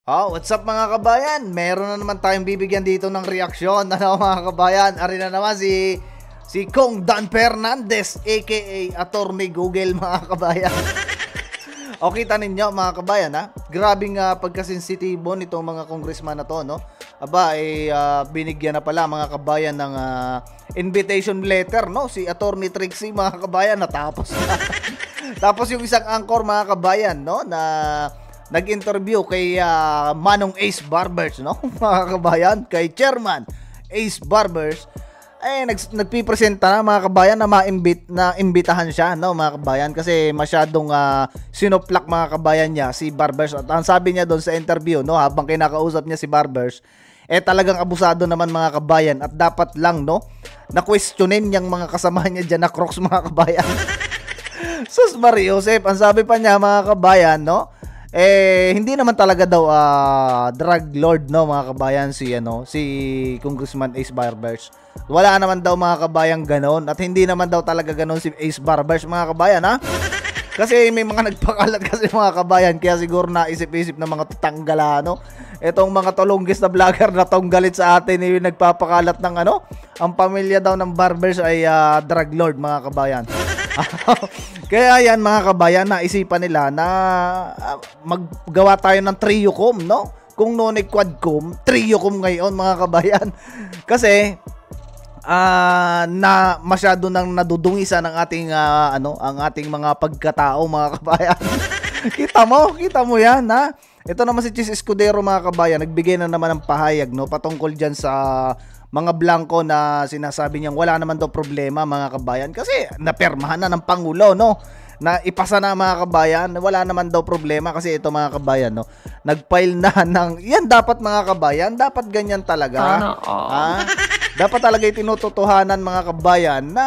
Oh, what's up mga kabayan? Meron na naman tayong bibigyan dito ng reaksyon. Ano mga kabayan? Ari na naman si Kong Dan Fernandez aka Attorney Google mga kabayan. O kita ninyo mga kabayan ha. Grabing pagkasensitibo nitong mga congressman na to, no? Aba binigyan na pala mga kabayan ng invitation letter, no? Si Attorney Trixie mga kabayan natapos na. Tapos yung isang anchor mga kabayan, no, na nag-interview kay Manong Ace Barbers, no? Mga kabayan, kay Chairman Ace Barbers, nagpipresenta na mga kabayan na imbitahan siya, no, mga kabayan, kasi masyadong sinuplak mga kabayan niya si Barbers. At ang sabi niya doon sa interview, no, habang kinakausap niya si Barbers, talagang abusado naman mga kabayan at dapat lang, no, na questionin yung mga kasama niya dyan na Crocs mga kabayan. Sus Mario Joseph, ang sabi pa niya mga kabayan, no, hindi naman talaga daw drug lord, no, mga kabayan, si Congressman Ace Barbers. Wala naman daw mga kabayan ganon, at hindi naman daw talaga ganon si Ace Barbers mga kabayan, ha. Kasi may mga nagpakalat kasi mga kabayan, kaya siguro naisip-isip ng mga tatanggala, no, etong mga tolonggis na vlogger na tong galit sa atin, yung nagpapakalat ng ang pamilya daw ng Barbers ay drug lord mga kabayan. Kaya yan mga kabayan, naisipan nila na maggawa tayo ng triocom, no? Kung noon ay quadcom, triocom ngayon mga kabayan. Kasi na masyado nang nadudungisan ang ating ang ating mga pagkatao mga kabayan. Kita mo yan, ha? Ito naman si Chis Escudero mga kabayan, nagbigay na naman ng pahayag, no, patungkol diyan sa mga blanco na sinasabi niyang wala naman daw problema mga kabayan kasi napermahan na ng Pangulo, no, na ipasa na mga kabayan, wala naman daw problema kasi ito mga kabayan, no, nagfile na ng yan. Dapat mga kabayan, dapat ganyan talaga, dapat talaga itinututuhanan mga kabayan na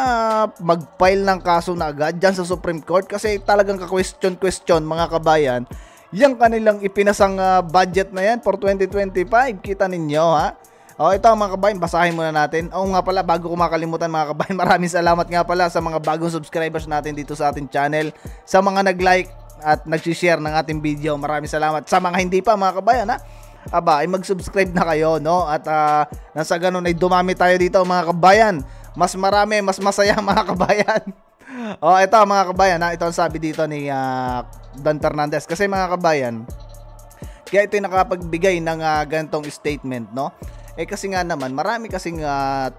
mag-file ng kaso na agad dyan sa Supreme Court kasi talagang ka-question mga kabayan yung kanilang ipinasang budget na yan for 2025. Kita ninyo, ha. Ito mga kabayan, basahin muna natin. Nga pala, bago ko makalimutan mga kabayan, maraming salamat nga pala sa mga bagong subscribers natin dito sa ating channel, sa mga nag-like at nag-share ng ating video. Maraming salamat. Sa mga hindi pa mga kabayan, ha, ay mag-subscribe na kayo, no, at nasa ganun ay dumami tayo dito mga kabayan. Mas marami, mas masaya mga kabayan. Ito mga kabayan, ito ang sabi dito ni Dan Fernandez. Kasi mga kabayan, kaya ito nakapagbigay ng ganitong statement, no. Kasi nga naman, marami kasing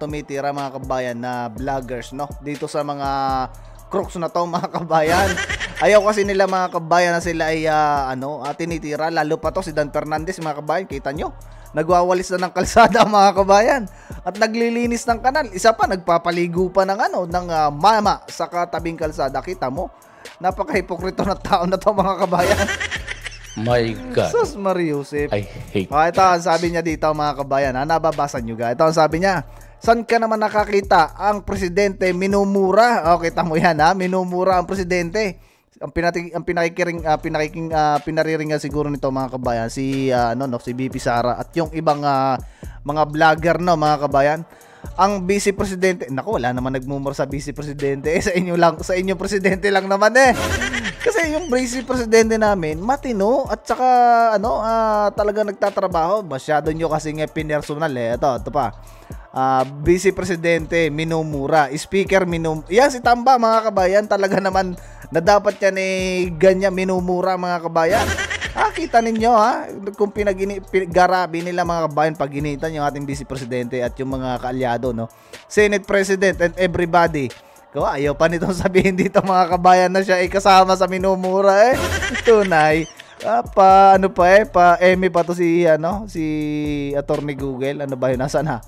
tumitira mga kabayan na vloggers, no, dito sa mga crooks na to mga kabayan. Ayaw kasi nila mga kabayan na sila ay tinitira, lalo pa to si Dan Fernandez mga kabayan. Kita nyo, nagwawalis na ng kalsada mga kabayan at naglilinis ng kanal. Isa pa, nagpapaligo pa ng ng mama sa katabing kalsada. Kita mo, napaka-hipokrito na tao na to mga kabayan. My God. Sus Mario Joseph. I hate ito ang sabi niya dito mga kabayan, nababasa nyo ga. Ito ang sabi niya, saan ka naman nakakita ang presidente minumura? Kita mo yan, ha, minumura ang presidente. Ang pinariringan siguro nito mga kabayan si si BP Sara at yung ibang mga vlogger, no, mga kabayan. Ang vice presidente, naku, wala naman nagmumura sa vice presidente. Sa inyo lang, sa inyo presidente lang naman Kasi yung vice presidente namin matino at saka talaga nagtatrabaho. Masyado nyo kasi nga pinersonal Ito pa. Vice presidente minumura, speaker yan si Tamba mga kabayan, talaga naman na dapat yan ganyan minumura mga kabayan. Kita ninyo, ha, kung garabi nila mga kabayan pag ginitan yung ating vice presidente at yung mga kaalyado, no, Senate President and everybody. Ayaw pa nitong sabihin dito mga kabayan na siya ay kasama sa minumura tunay. Pa-Emmy pa to si Attorney Google. Ano ba yun? Nasaan, ha?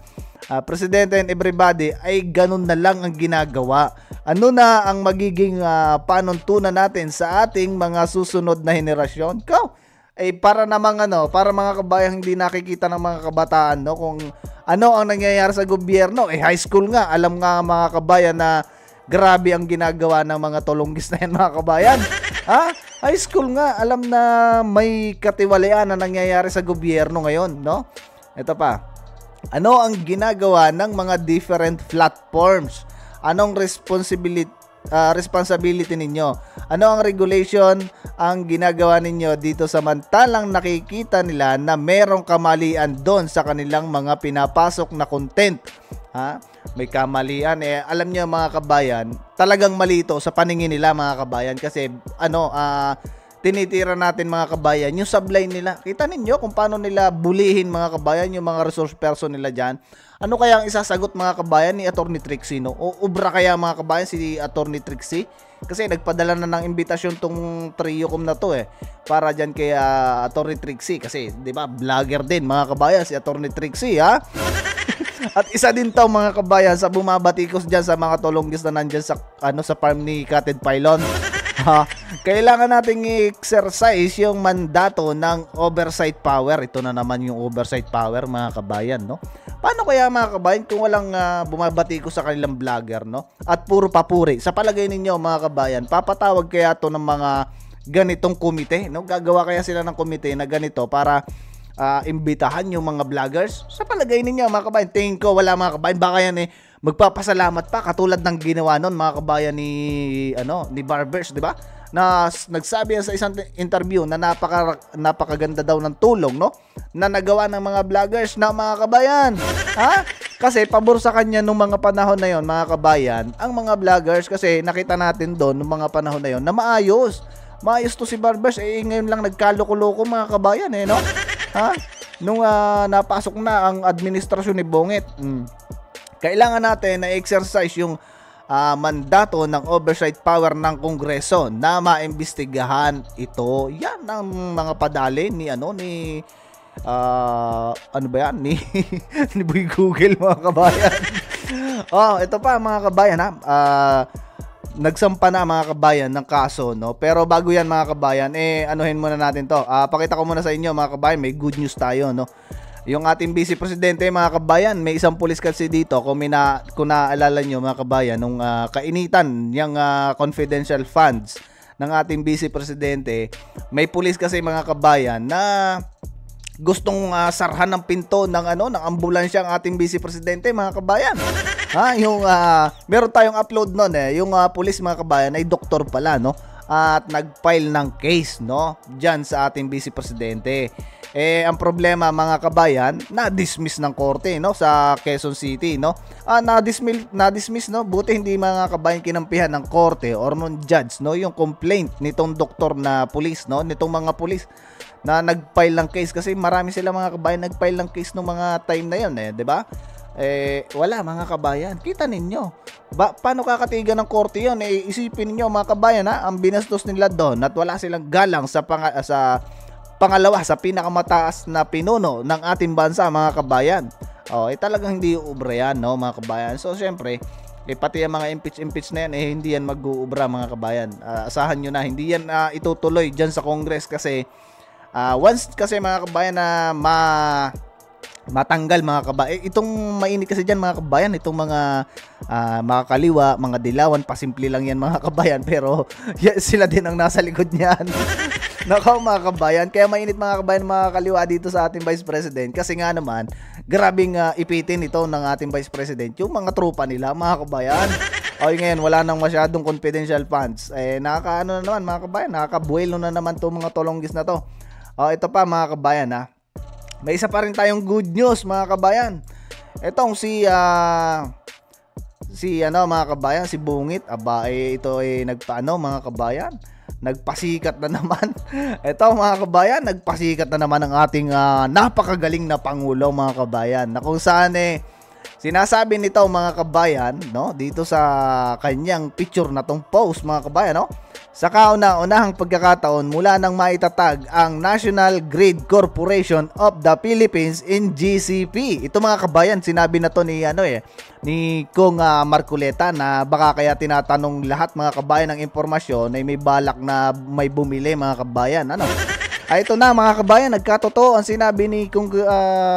Presidente and everybody ay ganun na lang ang ginagawa. Ano na ang magiging panuntunan natin sa ating mga susunod na henerasyon? Para namang para mga kabayang hindi nakikita ng mga kabataan, no, kung ano ang nangyayari sa gobyerno. High school nga, alam nga mga kabayan na grabe ang ginagawa ng mga tolonggis na yan mga kabayan. High school nga, alam na may katiwalian na nangyayari sa gobyerno ngayon, no? Ito pa. Ano ang ginagawa ng mga different platforms? Anong responsibility ninyo? Ano ang regulation ang ginagawa ninyo dito samantalang nakikita nila na merong kamalian doon sa kanilang mga pinapasok na content? Ha? May kamalian. Alam niyo mga kabayan, talagang mali ito sa paningin nila mga kabayan kasi tinitira natin mga kabayan yung sablay nila. Kita ninyo kung paano nila bulihin mga kabayan yung mga resource person nila dyan. Ano kaya ang isasagot mga kabayan ni Attorney Trixie, no? O ubra kaya mga kabayan si Attorney Trixie? Kasi nagpadala na ng imbitasyon tong Triocom na to para dyan kay Attorney Trixie. Kasi di ba vlogger din mga kabayan si Attorney Trixie, ha? At isa din to mga kabayan sa bumabatikos dyan sa mga tolonggis na nandyan sa, sa farm ni Kated Pylon. Kailangan nating i-exercise yung mandato ng oversight power. Ito na naman yung oversight power mga kabayan, no? Paano kaya mga kabayan kung walang bumabati ko sa kanilang vlogger, no? At puro papuri. Sa palagay ninyo mga kabayan, papatawag kaya to ng mga ganitong komite, no? Gagawa kaya sila ng komite na ganito para imbitahan yung mga vloggers? Sa palagay ninyo mga kabayan, tingin ko wala mga kabayan. Baka yan magpapasalamat pa katulad ng ginawa nun mga kabayan ni Barbers, di ba? Na nagsabi sa isang interview na napakaganda daw ng tulong, no? Na nagawa ng mga vloggers na mga kabayan. Ha? Kasi pabor sa kanya nung mga panahon na yon mga kabayan, ang mga vloggers kasi nakita natin doon nung mga panahon na yon na maayos. Maayos to si Barbers, ngayon lang nagkaloko-loko mga kabayan no? Ha? Nung napasok na ang administrasyon ni Bongit. Kailangan natin na exercise yung mandato ng oversight power ng Kongreso na maimbestigahan ito. Yan ang mga padali ni ni Boy Google mga kabayan. Ito pa mga kabayan nagsampa na mga kabayan ng kaso, no? Pero bago yan mga kabayan, anuhin muna natin to. Pakita ko muna sa inyo mga kabayan, may good news tayo, no? Yung ating Vice Presidente mga kabayan, may isang pulis kasi dito, kung naaalala nyo mga kabayan, nung kainitan yung confidential funds ng ating Vice Presidente, may pulis kasi mga kabayan na gustong sarhan ng pinto ng ambulansya ang ating Vice Presidente mga kabayan. Meron tayong upload noon yung pulis mga kabayan ay doktor pala, no? At nag-file ng case, no? Diyan sa ating Vice Presidente. Ang problema mga kabayan, na-dismiss ng korte, no, sa Quezon City, no? Na-dismiss, no? Buti hindi mga kabayan kinampihan ng korte or ng judge, no, yung complaint nitong doktor na pulis, no, nitong mga pulis na nag-file ng case kasi marami sila mga kabayan nag-file ng case nung mga time na 'yon, 'di ba? Wala mga kabayan. Kita ninyo. Paano kakatigan ng korte 'yon? Isipin niyo mga kabayan, ang binastos nila doon at wala silang galang sa pangalawa sa pinakamataas na pinuno ng ating bansa mga kabayan. Talagang hindi uubra yan, no, mga kabayan. So syempre, pati yung mga impeach na yan, hindi yan mag-uubra mga kabayan. Asahan nyo na, hindi yan itutuloy dyan sa Congress kasi once kasi mga kabayan na matanggal mga kabayan, itong mainit kasi dyan mga kabayan, itong mga kaliwa, mga dilawan, pasimple lang yan mga kabayan, pero sila din ang nasa likod niyan. Nakaw mga kabayan, kaya mainit mga kabayan mga kaliwa dito sa ating Vice President kasi nga naman, grabing ipitin ito ng ating Vice President yung mga tropa nila mga kabayan. Ngayon wala nang masyadong confidential funds. Nakakaano na naman mga kabayan, nakakabuelo na naman itong mga tolonggis na to. Ito pa mga kabayan may isa pa rin tayong good news mga kabayan. Itong mga kabayan, si Bungit, ito nagpaano mga kabayan, nagpasikat na naman. Ito mga kabayan, nagpasikat na naman ang ating napakagaling na Pangulo mga kabayan, na kung saan sinasabi nito mga kabayan, no, dito sa kanyang picture na tong post mga kabayan, no, sa kauna-unahang pagkakataon mula nang maitatag ang National Grid Corporation of the Philippines in GCP. Ito mga kabayan, sinabi na to ni Kong Marcoleta na baka kaya tinatanong lahat mga kabayan ng impormasyon ay may balak na may bumili mga kabayan. Ito na mga kabayan, nagkatotoo ang sinabi ni Kong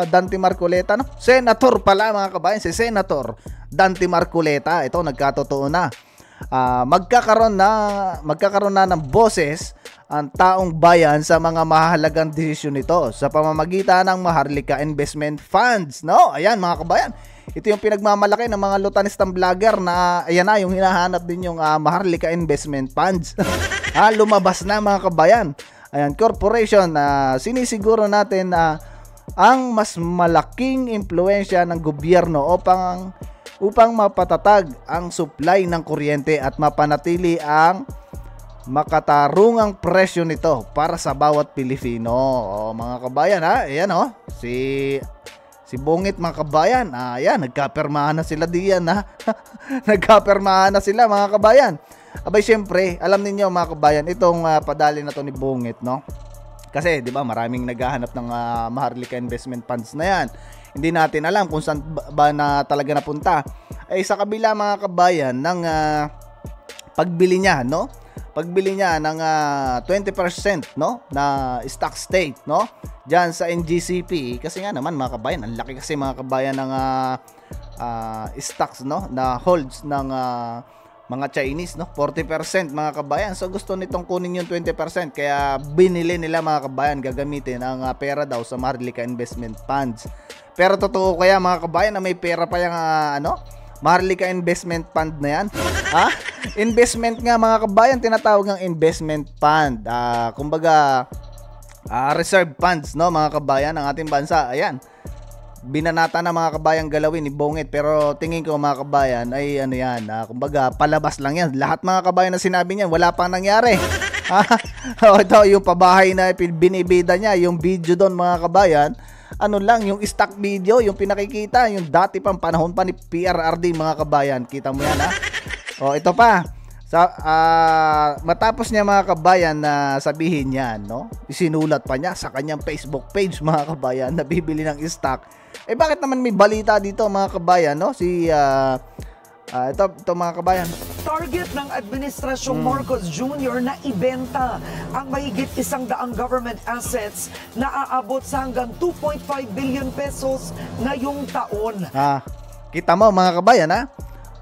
Dante Marcoleta, no? Senator pala mga kabayan, si Senator Dante Marcoleta. Ito nagkatotoo na. Magkakaroon na ng boses ang taong bayan sa mga mahalagang desisyon nito sa pamamagitan ng Maharlika Investment Funds, no? Ayan mga kabayan, Ito yung pinagmamalaki ng mga lutanistang vlogger na ayan na yung hinahanap din yung Maharlika Investment Funds. Lumabas na mga kabayan. Ayan, corporation na sinisiguro natin na ang mas malaking impluwensya ng gobyerno upang mapatatag ang supply ng kuryente at mapanatili ang makatarungang presyo nito para sa bawat Pilipino. Mga kabayan ayan si Bungit mga kabayan. Ayan, nagkapirmahan na sila diyan nagkapirmahan na sila mga kabayan. Abay syempre, alam niyo mga kabayan, itong padali na to ni Bungit, no? Kasi 'di ba, maraming naghahanap ng Maharlika Investment Funds na 'yan. Hindi natin alam kung saan ba na talaga napunta. Sa kabila mga kabayan ng pagbili niya, no? Pagbili niya ng 20%, no, na stock stake, no, diyan sa NGCP. Kasi nga naman mga kabayan, ang laki kasi mga kabayan ng stocks, no, na holds ng mga Chinese, no, 40% mga kabayan. So gusto nitong kunin yung 20%, kaya binili nila mga kabayan, gagamitin ang pera daw sa Maharlika Investment Funds. Pero totoo kaya mga kabayan na may pera pa yung Maharlika Investment Fund na yan? Investment nga mga kabayan, tinatawag ng investment fund. Kumbaga reserve funds, no mga kabayan ng ating bansa. Ayan, binanata na mga kabayan galawin ni Bungit, pero tingin ko mga kabayan ay ano yan, kumbaga palabas lang yan. Lahat mga kabayan na sinabi niya, wala pang nangyari. Ito yung pabahay na binibida niya, yung video doon mga kabayan, ano lang, yung stock video, yung pinakikita, yung dati pang panahon pa ni PRRD mga kabayan. Kita mo yan ito pa. Matapos niya mga kabayan na sabihin yan, no, isinulat pa niya sa kanyang Facebook page mga kabayan na bibili ng stock. Bakit naman may balita dito mga kabayan, no? Ito mga kabayan. Target ng Administrasyong Marcos Jr. na ibenta ang mahigit 100 government assets na aabot sa hanggang 2.5 billion pesos ngayong taon. Kita mo mga kabayan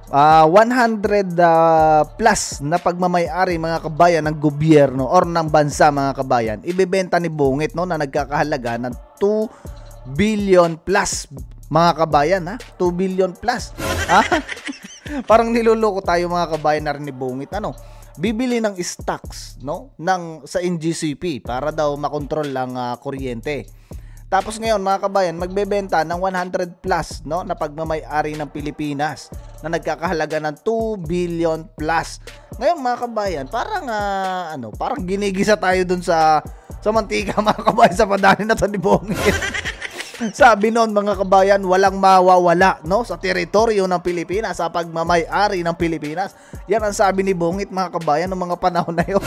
100 plus na pagmamay-ari mga kabayan ng gobyerno or ng bansa mga kabayan, ibebenta ni Bungit, no, na nagkakahalaga ng 2 billion plus mga kabayan 2 billion plus. Parang niloloko tayo mga kabayan na rin ni Bungit, bibili ng stocks, no, sa NGCP para daw makontrol ang kuryente. Tapos ngayon mga kabayan, magbebenta ng 100 plus, no, na pagmamay-ari ng Pilipinas na nagkakahalaga ng 2 billion plus. Ngayon mga kabayan, parang parang ginigisa tayo dun sa mantika mga kabayan sa padali na to ni Bungit. Sabi noon mga kabayan, walang mawawala, no, sa teritoryo ng Pilipinas, sa pagmamay-ari ng Pilipinas. Yan ang sabi ni Bungit mga kabayan ng mga panahon na yun.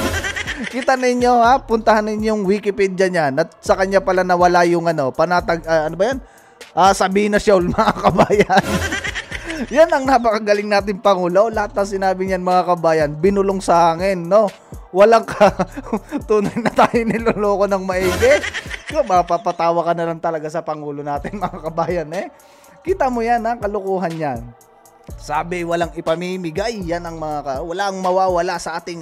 Kita ninyo puntahan ninyo yung Wikipedia niyan at sa kanya pala nawala yung panatag, Sabina Shaul mga kabayan. Yan ang napakagaling natin Pangulo. Lahat ng sinabi niyan mga kabayan, binulong sa hangin, no? Walang tunay na tayo niloloko ng maigi. Mapapatawa ka na lang talaga sa Pangulo natin mga kabayan Kita mo yan kalukuhan yan. Sabi walang ipamimigay, yan ang walang mawawala sa ating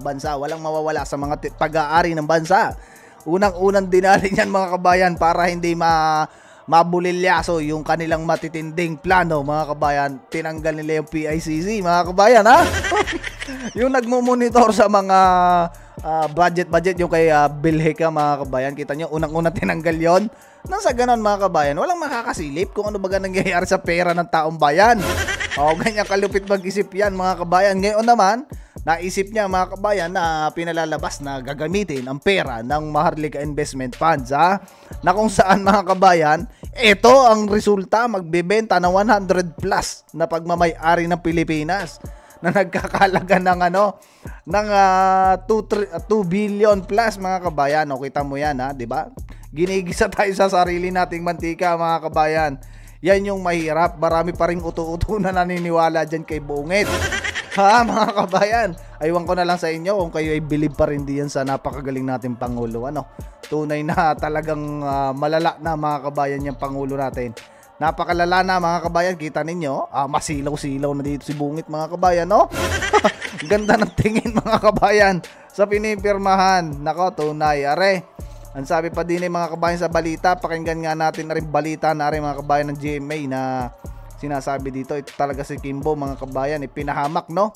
bansa, walang mawawala sa mga pag-aari ng bansa. Unang-unang dinali niyan mga kabayan para hindi mabulilyaso yung kanilang matitinding plano mga kabayan. Tinanggal nila yung PICC mga kabayan yung nagmumonitor sa mga budget yung kay Bilheka mga kabayan. Kita nyo, unang-unang tinanggal yon. Nang sa ganon mga kabayan, walang makakasilip kung ano baga nangyayari sa pera ng taong bayan. Ganyan kalupit mag-isip yan mga kabayan. Ngayon naman, naisip niya mga kabayan na pinalalabas na gagamitin ang pera ng Maharlika Investment Funds na kung saan mga kabayan, ito ang resulta, magbebenta ng 100 plus na pagmamay-ari ng Pilipinas na nagkakalaga ng ng 2 billion plus mga kabayan. Kita mo yan 'di ba? Ginigisa tayo sa sarili nating mantika mga kabayan. Yan yung mahirap. Marami pa ring uto-uto na naniniwala dyan kay Bungit. Mga kabayan, aywan ko na lang sa inyo kung kayo ay believe pa rin diyan sa napakagaling nating Pangulo. Tunay na talagang malala na mga kabayan yung Pangulo natin. Napakalala na mga kabayan, kita ninyo, masilaw-silaw na dito si Bungit mga kabayan, no? Ganda ng tingin mga kabayan sa pinipirmahan. Nako, tunay, are. Ang sabi pa din mga kabayan sa balita, pakinggan nga natin na rin balita na rin mga kabayan ng GMA na sinasabi dito. Ito talaga si Kimbo, mga kabayan, ipinahamak, no?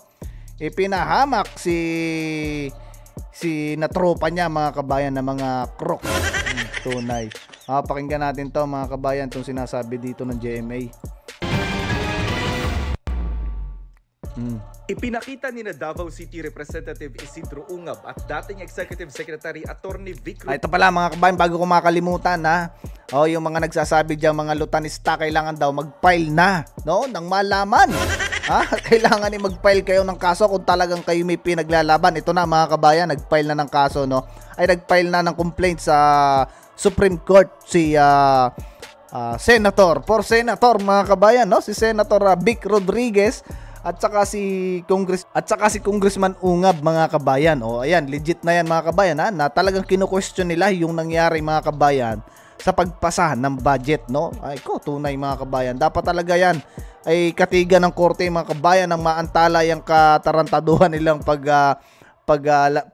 Ipinahamak si natropa niya, mga kabayan, na mga crook. Tunay. Pakinggan natin to, mga kabayan, itong sinasabi dito ng GMA. Ipinakita ni na Davao City Representative Isidro Ungab at dating Executive Secretary Attorney Vic Ito pala, mga kabayan, bago ko makalimutan, ha? Yung mga nagsasabi diyan, mga lutanista, kailangan daw mag-file na, no? Nang malaman. Kailangan mag-file kayo ng kaso kung talagang kayo may pinaglalaban. Ito na, mga kabayan, nag-file na ng kaso, no? Ay nag-file na ng complaint sa Supreme Court si Senator, mga kabayan, no? Si Senator Vic Rodriguez at saka si Congressman Ungab, mga kabayan. Ayan, legit na yan, mga kabayan, ha? Na talagang kinu-question nila yung nangyari, mga kabayan, sa pagpasa ng budget, no? Ay ko, tunay, mga kabayan. Dapat talaga yan ay katigan ng korte, mga kabayan, ng maantala yung katarantaduhan nilang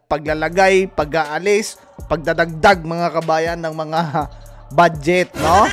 paglalagay, pag-aalis, pagdadagdag, mga kabayan, ng mga budget, no?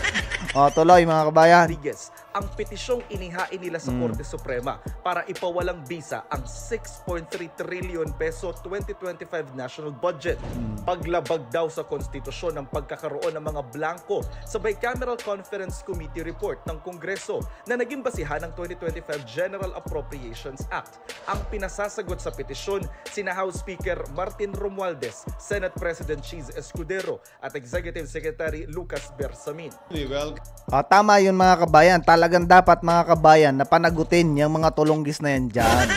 Tuloy, mga kabayan. Rodriguez ang petisyong inihain nila sa Korte Suprema para ipawalang bisa ang 6.3 trillion peso 2025 national budget. Paglabag daw sa konstitusyon ng pagkakaroon ng mga blanco sa Bicameral Conference Committee report ng Kongreso na naging basihan ng 2025 General Appropriations Act. Ang pinasasagot sa petisyon sina House Speaker Martin Romualdez, Senate President Cheese Escudero at Executive Secretary Lucas Bersamin. Tama yun, mga kabayan. Talagang dapat, mga kabayan, na panagutin yung mga tulonggis na yan dyan.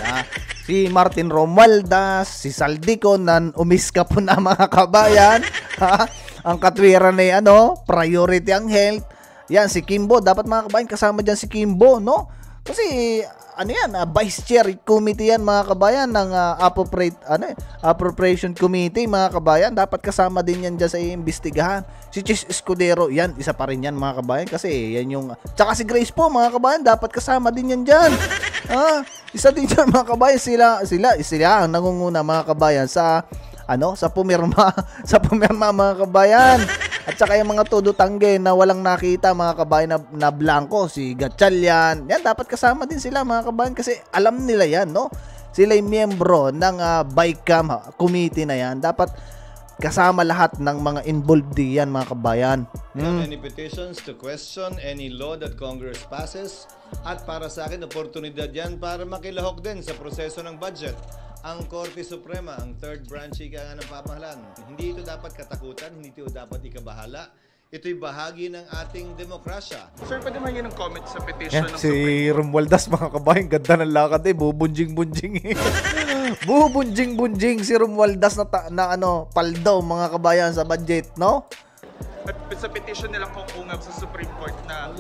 Si Martin Romualdez, si Saldico, na umiska po na, mga kabayan. Ang katwiran na priority ang health. Yan, si Kimbo. Dapat, mga kabayan, kasama dyan si Kimbo, no? Kasi, Vice Chair Committee yan, mga kabayan, ng Appropriation Committee, mga kabayan. Dapat kasama din yan dyan sa iimbestigahan. Si Chis Escudero, yan, isa pa rin yan, mga kabayan, kasi yan yung... Tsaka si Grace po, mga kabayan, dapat kasama din yan dyan. Isa din dyan, mga kabayan, sila ang nangunguna, mga kabayan, sa pumirma, mga kabayan. At saka yung mga tudutangge na walang nakita, mga kabayan, na blanco, si Gatchalian, yan, dapat kasama din sila, mga kabayan, kasi alam nila yan, no? Sila yung miyembro ng BICAM committee na yan. Dapat kasama lahat ng mga involved diyan, mga kabayan. Any petitions to question any law that Congress passes, at para sa akin, oportunidad yan para makilahok din sa proseso ng budget. Ang Korte Suprema, ang third branch ng pamahalaan. Hindi ito dapat katakutan, hindi ito dapat ikabahala. Ito'y bahagi ng ating demokrasya. Sir, pwede man yun ang comment sa petition ng Si Romualdez, mga kabayan, ganda ng lakad, bubunjing-bunjing. Bubunjing-bunjing si Romualdez na paldo, mga kabayan, sa budget, no? At sa petition nilang kung ungab sa Supreme Court na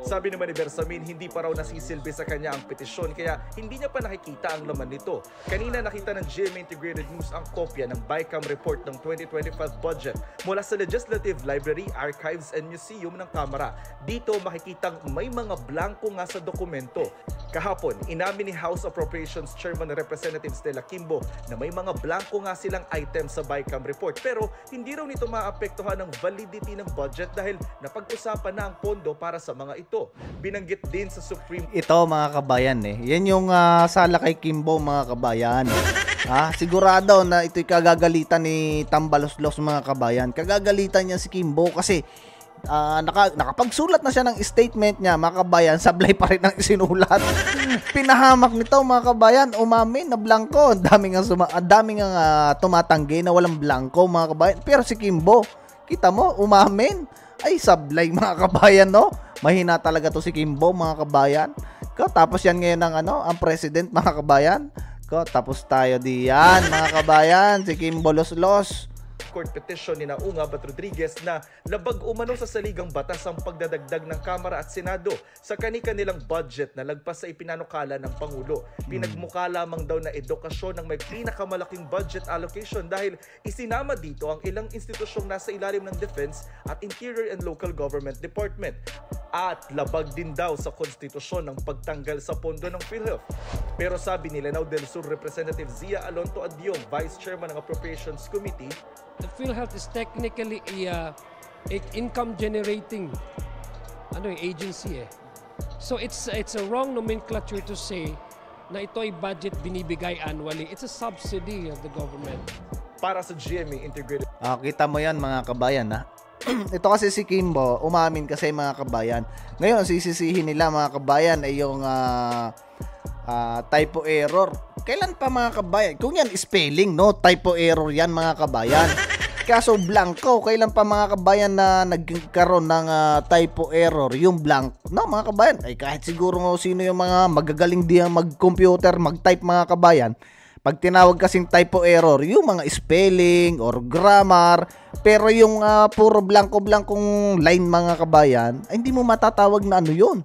sabi naman ni Bersamin, hindi pa raw nasisilbi sa kanya ang petisyon kaya hindi niya pa nakikita ang laman nito. Kanina nakita ng GMA Integrated News ang kopya ng BICAM report ng 2025 budget mula sa Legislative Library, Archives and Museum ng Kamara. Dito makikitang may mga blanco nga sa dokumento. Kahapon, inamin ni House Appropriations Chairman Representative Stella Kimbo na may mga blanco nga silang items sa BICAM report pero hindi raw nito maapektuhan ang validity ng budget dahil napag-usapan na ang pondo para sa mga ito. Binanggit din sa Supreme... Ito, mga kabayan, yan yung sala kay Kimbo, mga kabayan. Sigurado na ito'y kagagalitan ni Tambaloslos, mga kabayan. Kagagalitan niya si Kimbo kasi nakapagsulat na siya ng statement niya, mga kabayan, sablay pa rin ang isinulat. Pinahamak nito, mga kabayan, umamin na blanco. Daming tumatanggi na walang blanco, mga kabayan. Pero si Kimbo, kita mo, umamin. Ay, sablay, mga kabayan, no? Mahina talaga to si Kimbo, mga kabayan. Tapos yan ngayon ang president, mga kabayan. Tapos tayo diyan, mga kabayan, si Kimbo Los. Court petition ni Ungab at Rodriguez na labag umano sa saligang batas ang pagdadagdag ng Kamara at Senado sa kani-kanilang budget na lagpas sa ipinanukala ng Pangulo. Pinagmukha lamang daw na edukasyon ang may pinakamalaking budget allocation dahil isinama dito ang ilang institusyong nasa ilalim ng Defense at Interior and Local Government Department. At labag din daw sa konstitusyon ng pagtanggal sa pondo ng PhilHealth. Pero sabi ni Lanao del Sur Representative Zia Alonto Adyong, Vice Chairman ng Appropriations Committee, the PhilHealth is technically a income generating agency eh. So it's a wrong nomenclature to say na ito ay budget binibigay annually. It's a subsidy of the government. Para sa GMA Integrated Kita mo yan mga kabayan ha. Ito kasi si Kimbo, umamin kasi mga kabayan. Ngayon, sisisihin nila mga kabayan ay yung typo error. Kailan pa mga kabayan? Kung yan spelling, no? Typo error yan mga kabayan. Kaso blanco, kailan pa mga kabayan na nagkaroon ng typo error, yung blank, no mga kabayan? Ay kahit siguro sino yung mga magagaling diyan mag-computer, mag-type mga kabayan. Pag tinawag kasing typo error, yung mga spelling or grammar, pero yung puro blanco-blankong line mga kabayan, ay hindi mo matatawag na ano yun.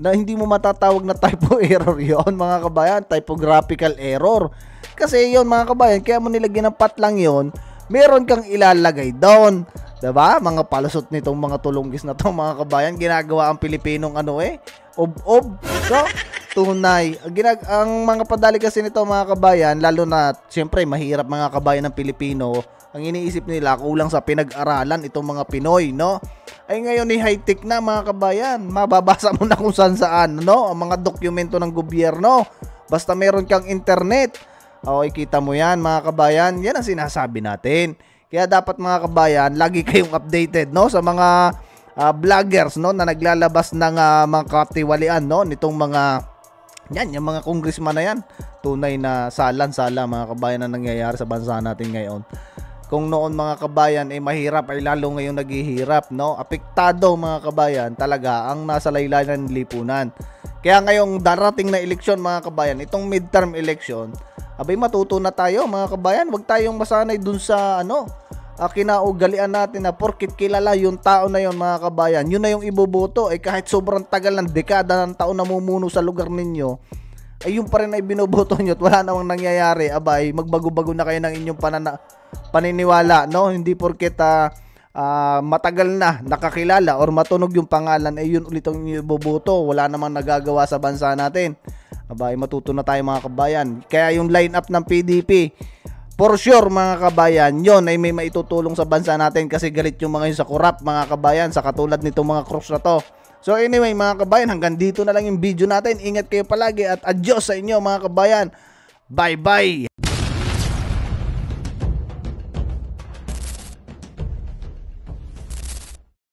Na hindi mo matatawag na typo error yon mga kabayan, typographical error. Kasi yon mga kabayan, kaya mo nilagyan ng pat lang yon, meron kang ilalagay doon. Diba? Mga palusot nitong mga tulunggis na to mga kabayan, ginagawa ang Pilipinong ob-ob. So, tunay. Ang mga padali kasi nito mga kabayan, lalo na siyempre mahirap mga kabayan ng Pilipino, ang iniisip nila kulang sa pinag-aralan itong mga Pinoy, no? Ay ngayon ni high-tech na mga kabayan, mababasa mo na kung saan, no? Ang mga dokumento ng gobyerno. Basta meron kang internet. Okay, kita mo yan mga kabayan. Yan ang sinasabi natin. Kaya dapat mga kabayan, lagi kayong updated, no? Sa mga vloggers, no? Na naglalabas ng mga katiwalian, no? Nitong mga yung mga congressman na yan. Tunay na salan-sala mga kabayan na nangyayari sa bansa natin ngayon. Kung noon mga kabayan mahirap, ay lalo ngayon naghihirap, no? Apektado mga kabayan talaga ang nasa laylayan ng lipunan. Kaya ngayong darating na eleksyon mga kabayan, itong midterm election, abay matuto na tayo mga kabayan. Huwag tayong masanay dun sa kinaugalian natin na porkit kilala yung tao na yon mga kabayan, yun na yung iboboto. Kahit sobrang tagal ng dekada ng taon namumuno sa lugar ninyo, ay yung pa rin ay binoboto nyo at wala namang nangyayari. Abay, magbago-bago na kayo ng inyong paniniwala, no? Hindi porket matagal na nakakilala or matunog yung pangalan, yun ulit ang iboboto. Wala namang nagagawa sa bansa natin. Abay, matuto na tayo mga kabayan. Kaya yung line up ng PDP, for sure mga kabayan, yon ay may maitutulong sa bansa natin kasi galit yung mga yun sa korap mga kabayan, sa katulad nitong mga Cruz na to. So anyway mga kabayan, hanggang dito na lang yung video natin. Ingat kayo palagi at adios sa inyo mga kabayan. Bye bye!